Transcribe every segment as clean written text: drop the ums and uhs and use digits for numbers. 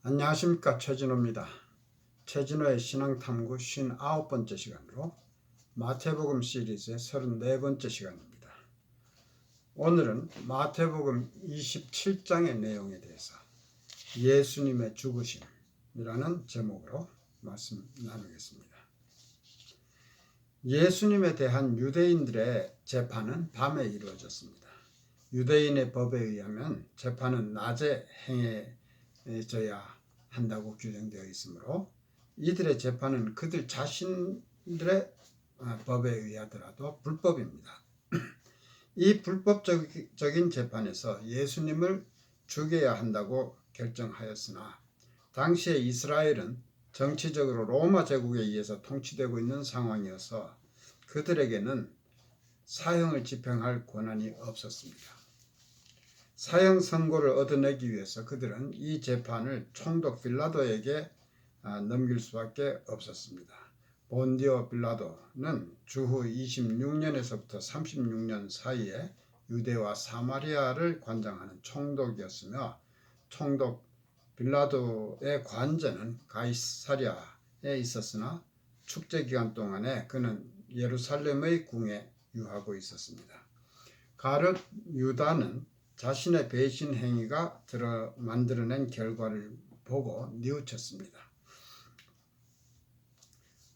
안녕하십니까, 최진호입니다. 최진호의 신앙탐구 59번째 시간으로 마태복음 시리즈의 34번째 시간입니다. 오늘은 마태복음 27장의 내용에 대해서 예수님의 죽으심이라는 제목으로 말씀 나누겠습니다. 예수님에 대한 유대인들의 재판은 밤에 이루어졌습니다. 유대인의 법에 의하면 재판은 낮에 행해져야 한다고 규정되어 있으므로 이들의 재판은 그들 자신들의 법에 의하더라도 불법입니다. 이 불법적인 재판에서 예수님을 죽여야 한다고 결정하였으나 당시에 이스라엘은 정치적으로 로마 제국에 의해서 통치되고 있는 상황이어서 그들에게는 사형을 집행할 권한이 없었습니다. 사형 선고를 얻어내기 위해서 그들은 이 재판을 총독 빌라도에게 넘길 수밖에 없었습니다. 본디오 빌라도는 주후 26년에서부터 36년 사이에 유대와 사마리아를 관장하는 총독이었으며 총독 빌라도의 관제는 가이사랴에 있었으나 축제 기간 동안에 그는 예루살렘의 궁에 유하고 있었습니다. 가룟 유다는 자신의 배신 행위가 만들어낸 결과를 보고 뉘우쳤습니다.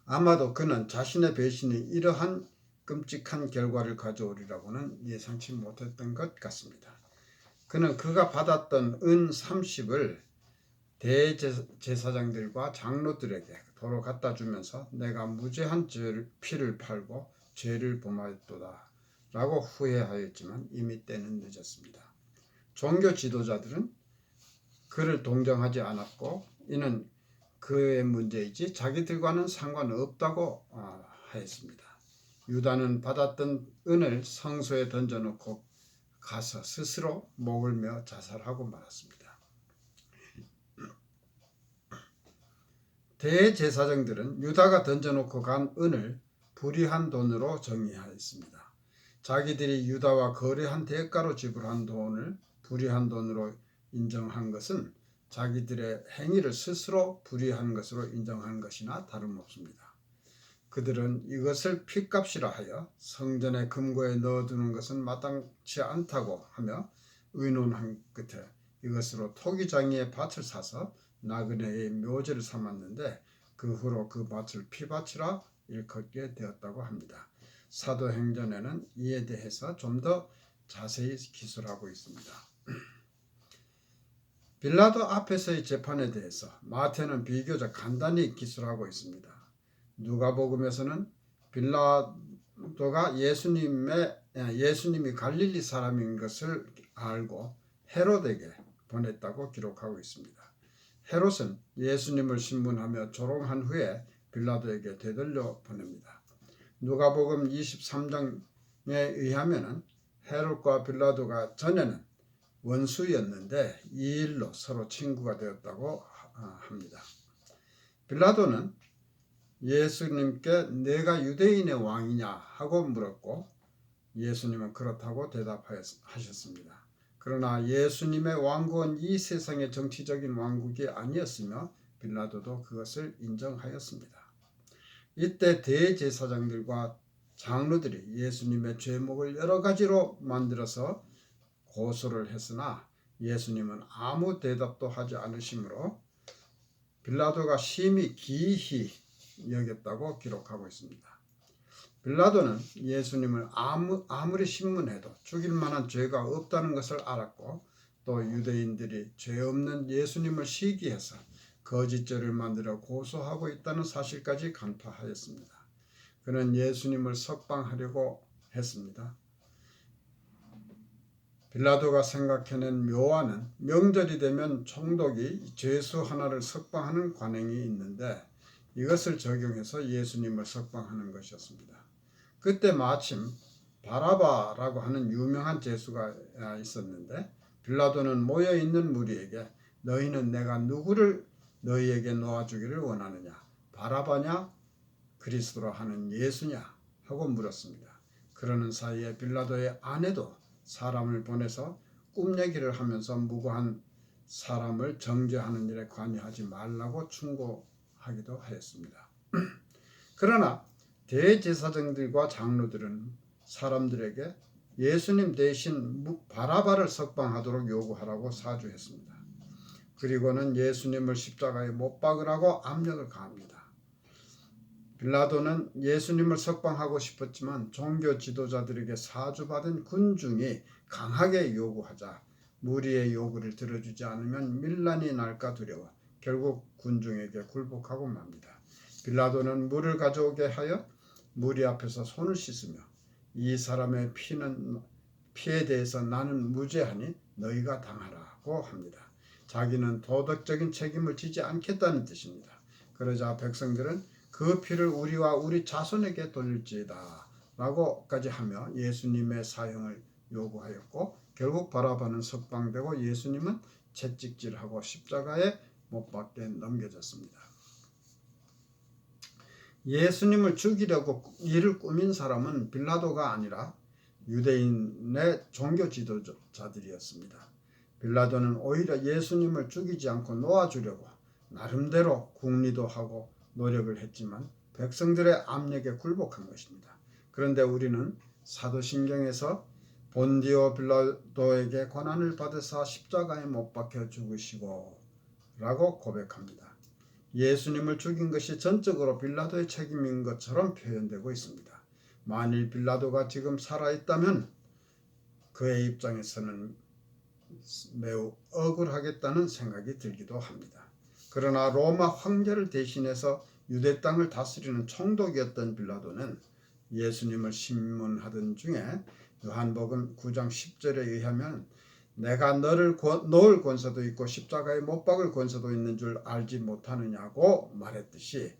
아마도 그는 자신의 배신이 이러한 끔찍한 결과를 가져오리라고는 예상치 못했던 것 같습니다. 그는 그가 받았던 은 30을 대제사장들과 장로들에게 도로 갖다 주면서 내가 무죄한 피를 팔고 죄를 범하였도다 라고 후회하였지만 이미 때는 늦었습니다. 종교 지도자들은 그를 동정하지 않았고 이는 그의 문제이지 자기들과는 상관없다고 하였습니다. 유다는 받았던 은을 성소에 던져놓고 가서 스스로 목을 메어 자살하고 말았습니다. 대제사장들은 유다가 던져놓고 간 은을 불의한 돈으로 정의하였습니다. 자기들이 유다와 거래한 대가로 지불한 돈을 불의한 돈으로 인정한 것은 자기들의 행위를 스스로 불의한 것으로 인정한 것이나 다름없습니다. 그들은 이것을 핏값이라 하여 성전의 금고에 넣어두는 것은 마땅치 않다고 하며 의논한 끝에 이것으로 토기장이의 밭을 사서 나그네의 묘지를 삼았는데 그 후로 그 밭을 피밭이라 일컫게 되었다고 합니다. 사도행전에는 이에 대해서 좀 더 자세히 기술하고 있습니다. 빌라도 앞에서의 재판에 대해서 마태는 비교적 간단히 기술하고 있습니다. 누가복음에서는 빌라도가 예수님이 갈릴리 사람인 것을 알고 헤롯에게 보냈다고 기록하고 있습니다. 헤롯은 예수님을 신문하며 조롱한 후에 빌라도에게 되돌려 보냅니다. 누가복음 23장에 의하면 헤롯과 빌라도가 전에는 원수였는데 이 일로 서로 친구가 되었다고 합니다. 빌라도는 예수님께 내가 유대인의 왕이냐 하고 물었고 예수님은 그렇다고 대답하셨습니다. 그러나 예수님의 왕국은 이 세상의 정치적인 왕국이 아니었으며 빌라도도 그것을 인정하였습니다. 이때 대제사장들과 장로들이 예수님의 죄목을 여러 가지로 만들어서 고소를 했으나 예수님은 아무 대답도 하지 않으시므로 빌라도가 심히 기이히 여겼다고 기록하고 있습니다. 빌라도는 예수님을 아무리 신문해도 죽일 만한 죄가 없다는 것을 알았고 또 유대인들이 죄 없는 예수님을 시기해서 거짓죄를 만들어 고소하고 있다는 사실까지 간파하였습니다. 그는 예수님을 석방하려고 했습니다. 빌라도가 생각해낸 묘안은 명절이 되면 총독이 죄수 하나를 석방하는 관행이 있는데 이것을 적용해서 예수님을 석방하는 것이었습니다. 그때 마침 바라바라고 하는 유명한 죄수가 있었는데 빌라도는 모여있는 무리에게 너희는 내가 누구를 너희에게 놓아주기를 원하느냐? 바라바냐? 그리스도라 하는 예수냐? 하고 물었습니다. 그러는 사이에 빌라도의 아내도 사람을 보내서 꿈 얘기를 하면서 무고한 사람을 정죄하는 일에 관여하지 말라고 충고하기도 하였습니다. 그러나 대제사장들과 장로들은 사람들에게 예수님 대신 바라바를 석방하도록 요구하라고 사주했습니다. 그리고는 예수님을 십자가에 못 박으라고 압력을 가합니다. 빌라도는 예수님을 석방하고 싶었지만 종교 지도자들에게 사주받은 군중이 강하게 요구하자 무리의 요구를 들어주지 않으면 밀란이 날까 두려워 결국 군중에게 굴복하고 맙니다. 빌라도는 물을 가져오게 하여 무리 앞에서 손을 씻으며 이 사람의 피에 대해서 나는 무죄하니 너희가 당하라고 합니다. 자기는 도덕적인 책임을 지지 않겠다는 뜻입니다. 그러자 백성들은 그 피를 우리와 우리 자손에게 돌릴지이다 라고까지 하며 예수님의 사형을 요구하였고 결국 바라바는 석방되고 예수님은 채찍질하고 십자가에 못 박게 넘겨졌습니다. 예수님을 죽이려고 이를 꾸민 사람은 빌라도가 아니라 유대인의 종교 지도자들이었습니다. 빌라도는 오히려 예수님을 죽이지 않고 놓아주려고 나름대로 궁리도 하고 노력을 했지만 백성들의 압력에 굴복한 것입니다. 그런데 우리는 사도신경에서 본디오 빌라도에게 고난을 받으사 십자가에 못 박혀 죽으시고 라고 고백합니다. 예수님을 죽인 것이 전적으로 빌라도의 책임인 것처럼 표현되고 있습니다. 만일 빌라도가 지금 살아있다면 그의 입장에서는 매우 억울하겠다는 생각이 들기도 합니다. 그러나 로마 황제를 대신해서 유대 땅을 다스리는 총독이었던 빌라도는 예수님을 신문하던 중에 요한복음 9장 10절에 의하면 내가 너를 놓을 권세도 있고 십자가에 못 박을 권세도 있는 줄 알지 못하느냐고 말했듯이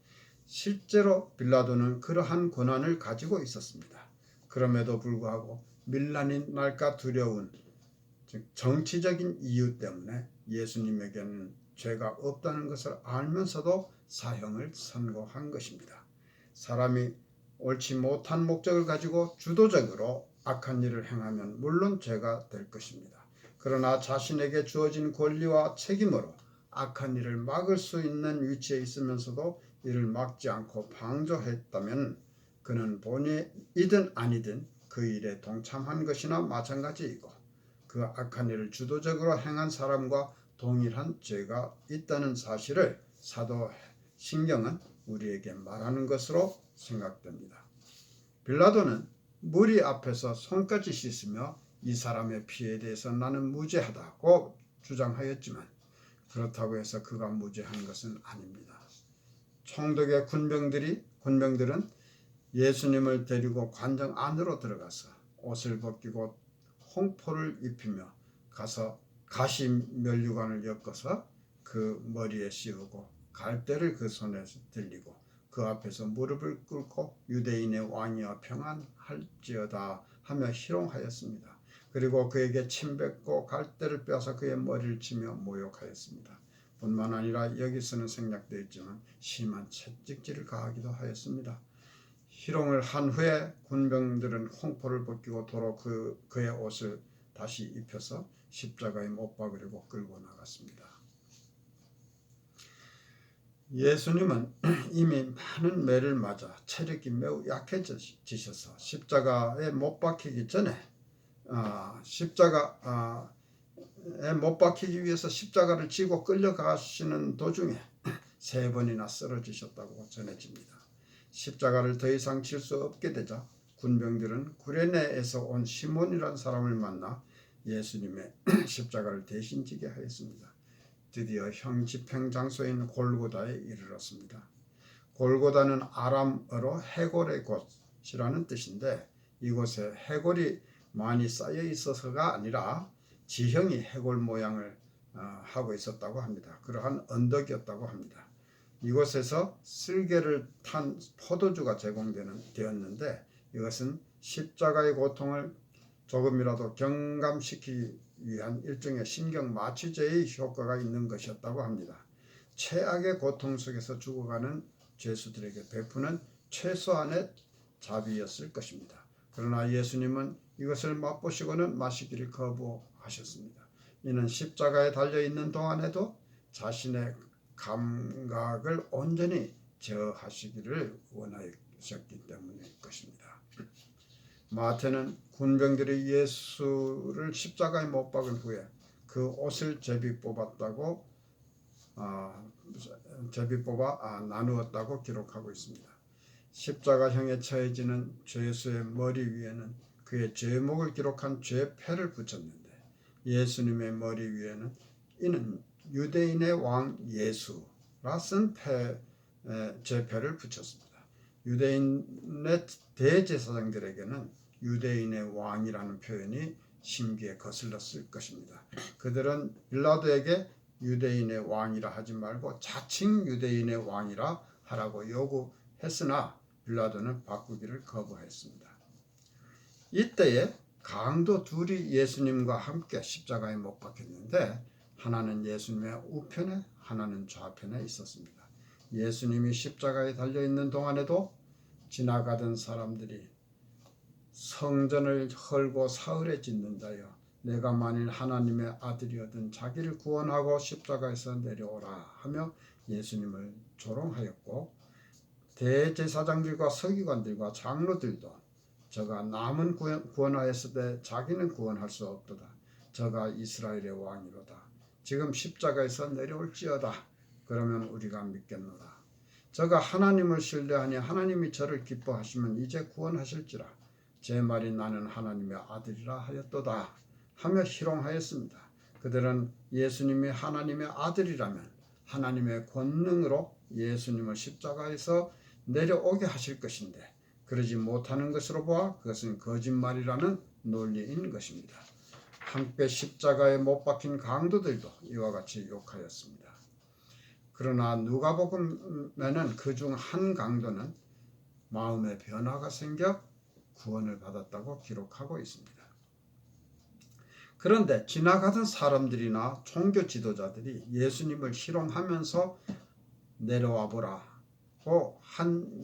실제로 빌라도는 그러한 권한을 가지고 있었습니다. 그럼에도 불구하고 밀란이 날까 두려운 즉 정치적인 이유 때문에 예수님에게는 죄가 없다는 것을 알면서도 사형을 선고한 것입니다. 사람이 옳지 못한 목적을 가지고 주도적으로 악한 일을 행하면 물론 죄가 될 것입니다. 그러나 자신에게 주어진 권리와 책임으로 악한 일을 막을 수 있는 위치에 있으면서도 이를 막지 않고 방조했다면 그는 본인이든 아니든 그 일에 동참한 것이나 마찬가지이고 그 악한 일을 주도적으로 행한 사람과 동일한 죄가 있다는 사실을 사도신경은 우리에게 말하는 것으로 생각됩니다. 빌라도는 무리 앞에서 손까지 씻으며 이 사람의 피에 대해서 나는 무죄하다고 주장하였지만 그렇다고 해서 그가 무죄한 것은 아닙니다. 총독의 군병들은 예수님을 데리고 관정 안으로 들어가서 옷을 벗기고 홍포를 입히며 가서 가시 면류관을 엮어서 그 머리에 씌우고 갈대를 그 손에 들리고 그 앞에서 무릎을 꿇고 유대인의 왕이여 평안할지어다 하며 희롱하였습니다. 그리고 그에게 침 뱉고 갈대를 빼앗아 그의 머리를 치며 모욕하였습니다. 뿐만 아니라 여기서는 생략되어 있지만 심한 채찍질을 가하기도 하였습니다. 희롱을 한 후에 군병들은 홍포를 벗기고 도로 그의 옷을 다시 입혀서 십자가에 못 박으려고 끌고 나갔습니다. 예수님은 이미 많은 매를 맞아 체력이 매우 약해지셔서 십자가에 못 박히기 전에 십자가에 못 박히기 위해서 십자가를 지고 끌려가시는 도중에 3번이나 쓰러지셨다고 전해집니다. 십자가를 더 이상 질 수 없게 되자 군병들은 구레네에서 온 시몬이라는 사람을 만나 예수님의 십자가를 대신 지게 하였습니다. 드디어 형 집행 장소인 골고다에 이르렀습니다. 골고다는 아람어로 해골의 곳이라는 뜻인데 이곳에 해골이 많이 쌓여 있어서가 아니라 지형이 해골 모양을 하고 있었다고 합니다. 그러한 언덕이었다고 합니다. 이곳에서 쓸개를 탄 포도주가 제공되었는데 이것은 십자가의 고통을 조금이라도 경감시키기 위한 일종의 신경마취제의 효과가 있는 것이었다고 합니다. 최악의 고통 속에서 죽어가는 죄수들에게 베푸는 최소한의 자비였을 것입니다. 그러나 예수님은 이것을 맛보시고는 마시기를 거부하셨습니다. 이는 십자가에 달려있는 동안에도 자신의 감각을 온전히 제어하시기를 원하셨기 때문일 것입니다. 마태는 군병들이 예수를 십자가에 못 박은 후에 그 옷을 제비 뽑아 나누었다고 기록하고 있습니다. 십자가형에 처해지는 죄수의 머리 위에는 그의 죄목을 기록한 죄패를 붙였는데 예수님의 머리 위에는 이는 유대인의 왕 예수라 쓴 죄패를 붙였습니다. 유대인의 대제사장들에게는 유대인의 왕이라는 표현이 심기에 거슬렀을 것입니다. 그들은 빌라도에게 유대인의 왕이라 하지 말고 자칭 유대인의 왕이라 하라고 요구했으나 빌라도는 바꾸기를 거부했습니다. 이때에 강도 둘이 예수님과 함께 십자가에 못 박혔는데 하나는 예수님의 우편에 하나는 좌편에 있었습니다. 예수님이 십자가에 달려있는 동안에도 지나가던 사람들이 성전을 헐고 사흘에 짓는다여 내가 만일 하나님의 아들이거든 자기를 구원하고 십자가에서 내려오라 하며 예수님을 조롱하였고 대제사장들과 서기관들과 장로들도 저가 남은 구원하였을 때 자기는 구원할 수 없도다. 저가 이스라엘의 왕이로다. 지금 십자가에서 내려올지어다. 그러면 우리가 믿겠노라. 저가 하나님을 신뢰하니 하나님이 저를 기뻐하시면 이제 구원하실지라. 제 말이 나는 하나님의 아들이라 하였도다 하며 희롱하였습니다. 그들은 예수님이 하나님의 아들이라면 하나님의 권능으로 예수님을 십자가에서 내려오게 하실 것인데 그러지 못하는 것으로 보아 그것은 거짓말이라는 논리인 것입니다. 함께 십자가에 못 박힌 강도들도 이와 같이 욕하였습니다. 그러나 누가복음에는 그중 한 강도는 마음의 변화가 생겨 구원을 받았다고 기록하고 있습니다. 그런데 지나가던 사람들이나 종교 지도자들이 예수님을 희롱하면서 내려와 보라고 한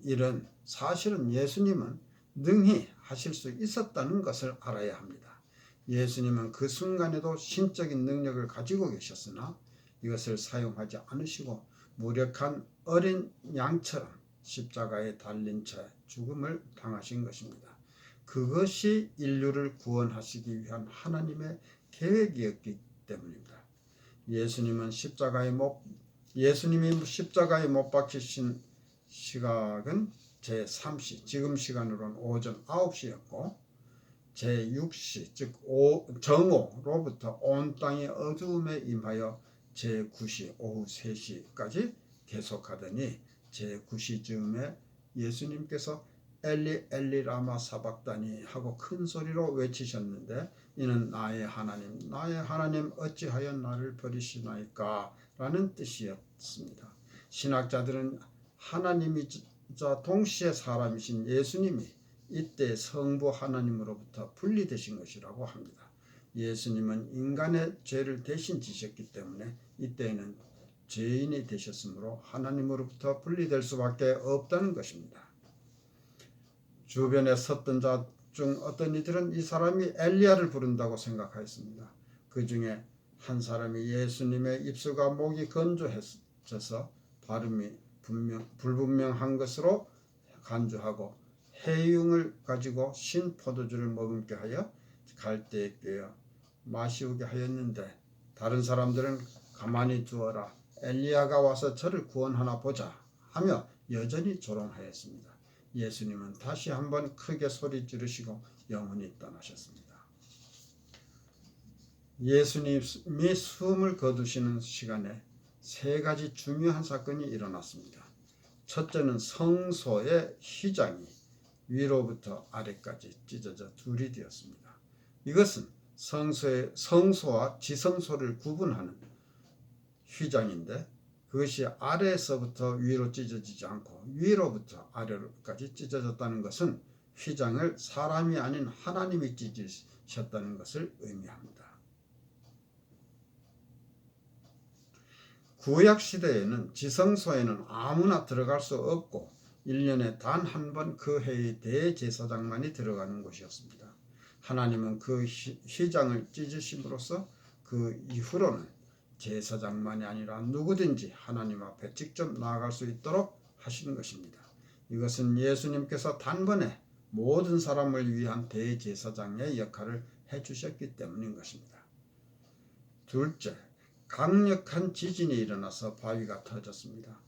일은 사실은 예수님은 능히 하실 수 있었다는 것을 알아야 합니다. 예수님은 그 순간에도 신적인 능력을 가지고 계셨으나 이것을 사용하지 않으시고 무력한 어린 양처럼 십자가에 달린 채 죽음을 당하신 것입니다. 그것이 인류를 구원하시기 위한 하나님의 계획이었기 때문입니다. 예수님이 십자가에 못 박히신 시각은 제3시, 지금 시간으로는 오전 9시였고 제6시, 즉 정오로부터 온 땅이 어두움에 임하여 제9시, 오후 3시까지 계속하더니 제9시쯤에 예수님께서 엘리 엘리 라마 사박다니 하고 큰 소리로 외치셨는데 이는 나의 하나님 어찌하여 나를 버리시나이까 라는 뜻이었습니다. 신학자들은 하나님이자 동시에 사람이신 예수님이 이때 성부 하나님으로부터 분리되신 것이라고 합니다. 예수님은 인간의 죄를 대신 지셨기 때문에 이때에는 죄인이 되셨으므로 하나님으로부터 분리될 수밖에 없다는 것입니다. 주변에 섰던 자 중 어떤 이들은 이 사람이 엘리야를 부른다고 생각하였습니다. 그 중에 한 사람이 예수님의 입술과 목이 건조해져서 발음이 불분명한 것으로 간주하고 해융을 가지고 신 포도주를 머금게 하여 갈대에 꿰어 마시우게 하였는데 다른 사람들은 가만히 두어라 엘리야가 와서 저를 구원하나 보자 하며 여전히 조롱하였습니다. 예수님은 다시 한번 크게 소리 지르시고 영원히 떠나셨습니다. 예수님이 숨을 거두시는 시간에 세 가지 중요한 사건이 일어났습니다. 첫째는 성소의 휘장이 위로부터 아래까지 찢어져 둘이 되었습니다. 이것은 성소와 지성소를 구분하는 휘장인데 그것이 아래에서부터 위로 찢어지지 않고 위로부터 아래로까지 찢어졌다는 것은 휘장을 사람이 아닌 하나님이 찢으셨다는 것을 의미합니다. 구약시대에는 지성소에는 아무나 들어갈 수 없고 1년에 단 한 번 그 해의 대제사장만이 들어가는 곳이었습니다. 하나님은 그 휘장을 찢으심으로써 그 이후로는 제사장만이 아니라 누구든지 하나님 앞에 직접 나아갈 수 있도록 하신 것입니다. 이것은 예수님께서 단번에 모든 사람을 위한 대제사장의 역할을 해주셨기 때문인 것입니다. 둘째, 강력한 지진이 일어나서 바위가 터졌습니다.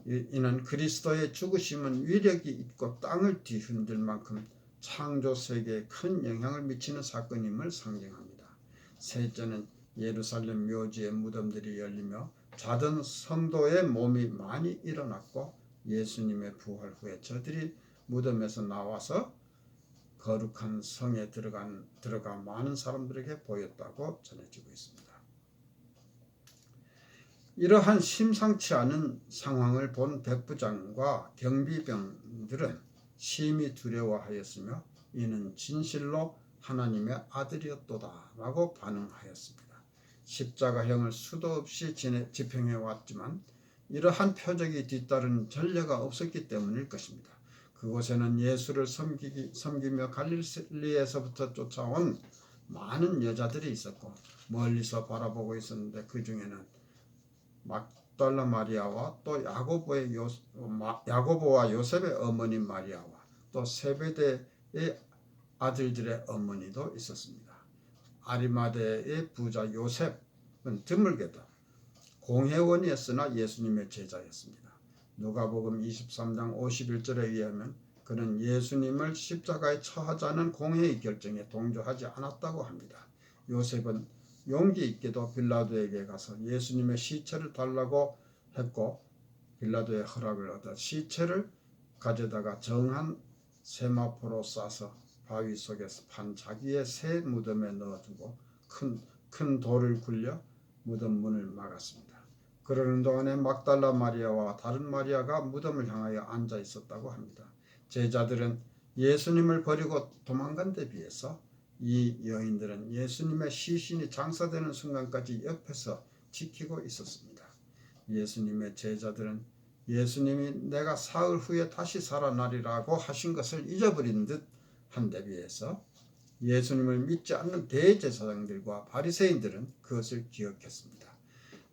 이는 그리스도의 죽으심은 위력이 있고 땅을 뒤흔들 만큼 창조 세계에 큰 영향을 미치는 사건임을 상징합니다. 셋째는 예루살렘 묘지의 무덤들이 열리며 자던 성도의 몸이 많이 일어났고 예수님의 부활 후에 저들이 무덤에서 나와서 거룩한 성에 들어가 많은 사람들에게 보였다고 전해지고 있습니다. 이러한 심상치 않은 상황을 본 백부장과 경비병들은 심히 두려워하였으며 이는 진실로 하나님의 아들이었도다 라고 반응하였습니다. 십자가형을 수도 없이 집행해 왔지만 이러한 표적이 뒤따른 전례가 없었기 때문일 것입니다. 그곳에는 예수를 섬기며 갈릴리에서부터 쫓아온 많은 여자들이 있었고 멀리서 바라보고 있었는데 그 중에는 막달라 마리아와 또 야고보와 요셉의 어머니 마리아와 또 세베대의 아들들의 어머니도 있었습니다. 아리마대의 부자 요셉은 드물게도 공회원이었으나 예수님의 제자였습니다. 누가복음 23장 51절에 의하면 그는 예수님을 십자가에 처하자는 공회의 결정에 동조하지 않았다고 합니다. 요셉은 용기 있게도 빌라도에게 가서 예수님의 시체를 달라고 했고 빌라도의 허락을 얻어 시체를 가져다가 정한 세마포로 싸서 바위 속에서 판 자기의 새 무덤에 넣어두고 큰 돌을 굴려 무덤 문을 막았습니다. 그러는 동안에 막달라 마리아와 다른 마리아가 무덤을 향하여 앉아 있었다고 합니다. 제자들은 예수님을 버리고 도망간 데 비해서 이 여인들은 예수님의 시신이 장사되는 순간까지 옆에서 지키고 있었습니다. 예수님의 제자들은 예수님이 내가 사흘 후에 다시 살아나리라고 하신 것을 잊어버린 듯 한 데 비해서 예수님을 믿지 않는 대제사장들과 바리새인들은 그것을 기억했습니다.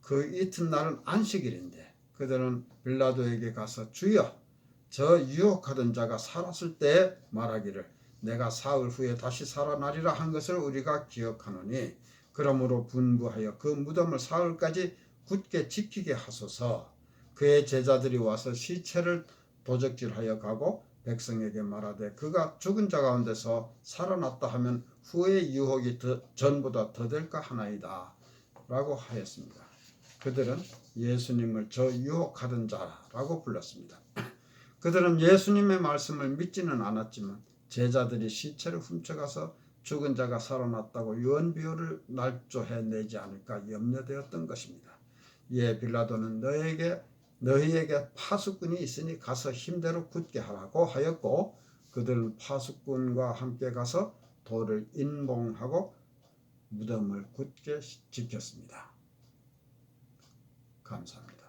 그 이튿날은 안식일인데 그들은 빌라도에게 가서 주여 저 유혹하던 자가 살았을 때 말하기를 내가 사흘 후에 다시 살아나리라 한 것을 우리가 기억하노니 그러므로 분부하여 그 무덤을 사흘까지 굳게 지키게 하소서. 그의 제자들이 와서 시체를 도적질하여 가고 백성에게 말하되 그가 죽은 자 가운데서 살아났다 하면 후의 유혹이 전보다 더 될까 하나이다 라고 하였습니다. 그들은 예수님을 저 유혹하던 자라고 불렀습니다. 그들은 예수님의 말씀을 믿지는 않았지만 제자들이 시체를 훔쳐가서 죽은 자가 살아났다고 유언비어를 날조해내지 않을까 염려되었던 것입니다. 이에 빌라도는 너희에게 파수꾼이 있으니 가서 힘대로 굳게 하라고 하였고 그들은 파수꾼과 함께 가서 돌을 인봉하고 무덤을 굳게 지켰습니다. 감사합니다.